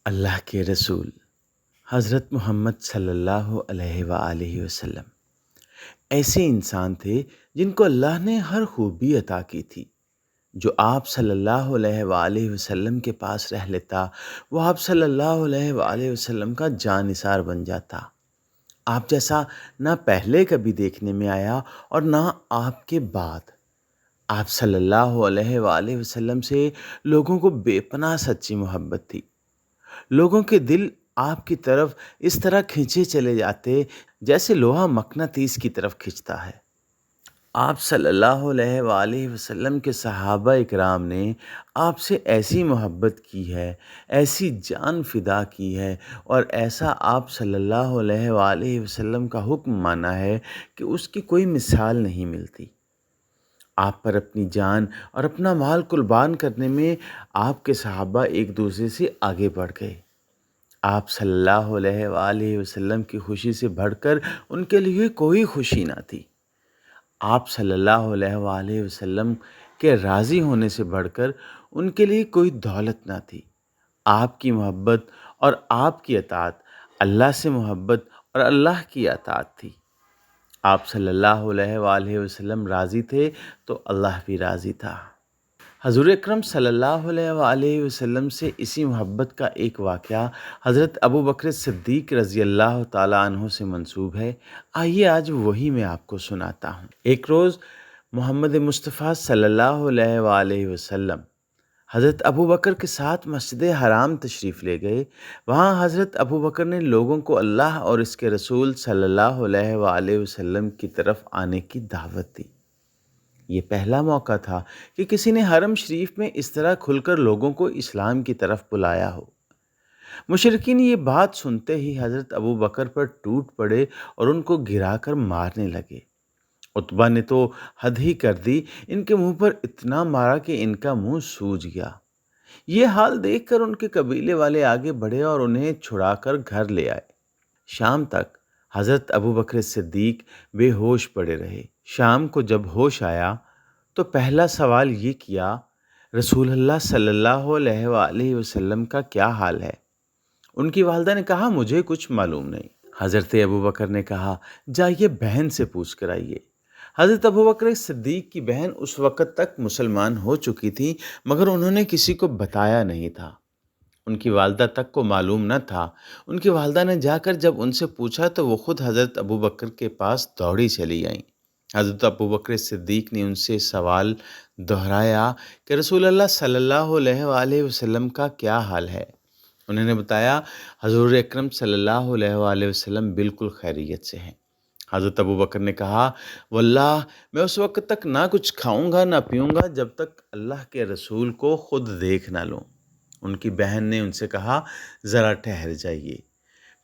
اللہ کے رسول حضرت محمد صلی اللہ علیہ وآلہ وسلم ایسے انسان تھے جن کو اللہ نے ہر خوبی عطا کی تھی۔ جو آپ صلی اللہ علیہ وآلہ وسلم کے پاس رہ لیتا وہ آپ صلی اللہ علیہ وآلہ وسلم کا جاں نثار بن جاتا۔ آپ جیسا نہ پہلے کبھی دیکھنے میں آیا اور نہ آپ کے بعد۔ آپ صلی اللہ علیہ وآلہ وسلم سے لوگوں کو بے پناہ سچی محبت تھی۔ لوگوں کے دل آپ کی طرف اس طرح کھینچے چلے جاتے جیسے لوہا مقناطیس کی طرف کھینچتا ہے۔ آپ صلی اللہ علیہ وآلہ وسلم کے صحابہ اکرام نے آپ سے ایسی محبت کی ہے، ایسی جان فدا کی ہے اور ایسا آپ صلی اللہ علیہ وآلہ وسلم کا حکم مانا ہے کہ اس کی کوئی مثال نہیں ملتی۔ آپ پر اپنی جان اور اپنا مال قربان کرنے میں آپ کے صحابہ ایک دوسرے سے آگے بڑھ گئے۔ آپ صلی اللہ علیہ وآلہ وسلم کی خوشی سے بڑھ کر ان کے لیے کوئی خوشی نہ تھی۔ آپ صلی اللہ علیہ وآلہ وسلم کے راضی ہونے سے بڑھ کر ان کے لیے کوئی دولت نہ تھی۔ آپ کی محبت اور آپ کی اطاعت اللہ سے محبت اور اللہ کی اطاعت تھی۔ آپ صلی اللہ علیہ وآلہ وسلم راضی تھے تو اللہ بھی راضی تھا۔ حضور اکرم صلی اللہ علیہ وآلہ وسلم سے اسی محبت کا ایک واقعہ حضرت ابو بکر صدیق رضی اللہ تعالیٰ عنہ سے منسوب ہے۔ آئیے آج وہی میں آپ کو سناتا ہوں۔ ایک روز محمد مصطفیٰ صلی اللہ علیہ وآلہ وسلم حضرت ابو بکر کے ساتھ مسجد حرام تشریف لے گئے۔ وہاں حضرت ابو بکر نے لوگوں کو اللہ اور اس کے رسول صلی اللہ علیہ وآلہ وسلم کی طرف آنے کی دعوت دی۔ یہ پہلا موقع تھا کہ کسی نے حرم شریف میں اس طرح کھل کر لوگوں کو اسلام کی طرف بلایا ہو۔ مشرکین یہ بات سنتے ہی حضرت ابو بکر پر ٹوٹ پڑے اور ان کو گرا کر مارنے لگے۔ عتبہ نے تو حد ہی کر دی، ان کے منہ پر اتنا مارا کہ ان کا منہ سوج گیا۔ یہ حال دیکھ کر ان کے قبیلے والے آگے بڑھے اور انہیں چھڑا کر گھر لے آئے۔ شام تک حضرت ابو بکر صدیق بے ہوش پڑے رہے۔ شام کو جب ہوش آیا تو پہلا سوال یہ کیا، رسول اللہ صلی اللہ علیہ وآلہ وسلم کا کیا حال ہے؟ ان کی والدہ نے کہا، مجھے کچھ معلوم نہیں۔ حضرت ابو بکر نے کہا، جائیے بہن سے پوچھ کر آئیے۔ حضرت ابو بکر صدیق کی بہن اس وقت تک مسلمان ہو چکی تھی مگر انہوں نے کسی کو بتایا نہیں تھا۔ ان کی والدہ تک کو معلوم نہ تھا۔ ان کی والدہ نے جا کر جب ان سے پوچھا تو وہ خود حضرت ابو بکر کے پاس دوڑی چلی آئیں۔ حضرت ابو بکر صدیق نے ان سے سوال دہرایا کہ رسول اللہ صلی اللہ علیہ وآلہ وسلم کا کیا حال ہے؟ انہوں نے بتایا، حضور اکرم صلی اللہ علیہ وآلہ وسلم بالکل خیریت سے ہیں۔ حضرت ابو بکر نے کہا، واللہ میں اس وقت تک نہ کچھ کھاؤں گا نہ پیوں گا جب تک اللہ کے رسول کو خود دیکھ نہ لوں۔ ان کی بہن نے ان سے کہا، ذرا ٹھہر جائیے۔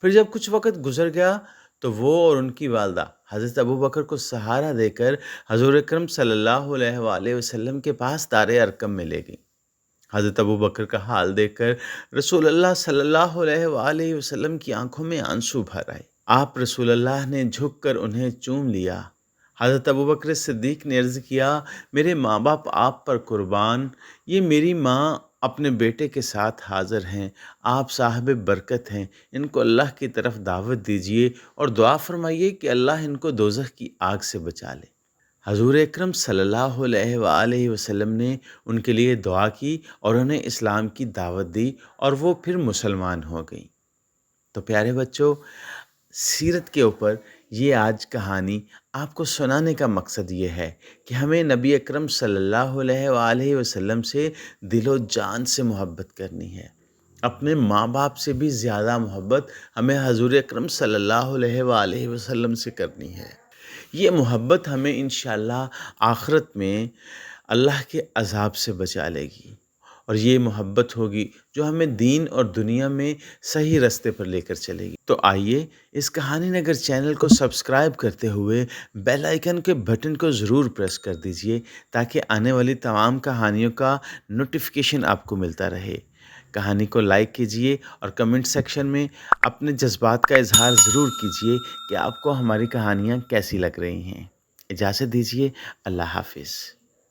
پھر جب کچھ وقت گزر گیا تو وہ اور ان کی والدہ حضرت ابو بکر کو سہارا دے کر حضور اکرم صلی اللہ علیہ وآلہ وسلم کے پاس دار ارقم میں لے گئیں۔ حضرت ابو بکر کا حال دیکھ کر رسول اللہ صلی اللہ علیہ وآلہ وسلم کی آنکھوں میں آنسو بھر آئے۔ آپ رسول اللہ نے جھک کر انہیں چوم لیا۔ حضرت ابو بکر صدیق نے عرض کیا، میرے ماں باپ آپ پر قربان، یہ میری ماں اپنے بیٹے کے ساتھ حاضر ہیں، آپ صاحب برکت ہیں، ان کو اللہ کی طرف دعوت دیجیے اور دعا فرمائیے کہ اللہ ان کو دوزخ کی آگ سے بچا لے۔ حضور اکرم صلی اللہ علیہ وآلہ وسلم نے ان کے لیے دعا کی اور انہیں اسلام کی دعوت دی اور وہ پھر مسلمان ہو گئیں۔ تو پیارے بچوں، سیرت کے اوپر یہ آج کہانی آپ کو سنانے کا مقصد یہ ہے کہ ہمیں نبی اکرم صلی اللہ علیہ وآلہ وسلم سے دل و جان سے محبت کرنی ہے۔ اپنے ماں باپ سے بھی زیادہ محبت ہمیں حضور اکرم صلی اللہ علیہ وآلہ وسلم سے کرنی ہے۔ یہ محبت ہمیں انشاءاللہ آخرت میں اللہ کے عذاب سے بچا لے گی، اور یہ محبت ہوگی جو ہمیں دین اور دنیا میں صحیح راستے پر لے کر چلے گی۔ تو آئیے اس کہانی نگر چینل کو سبسکرائب کرتے ہوئے بیل آئیکن کے بٹن کو ضرور پریس کر دیجئے تاکہ آنے والی تمام کہانیوں کا نوٹیفیکیشن آپ کو ملتا رہے۔ کہانی کو لائک کیجئے اور کمنٹ سیکشن میں اپنے جذبات کا اظہار ضرور کیجئے کہ آپ کو ہماری کہانیاں کیسی لگ رہی ہیں۔ اجازت دیجئے، اللہ حافظ۔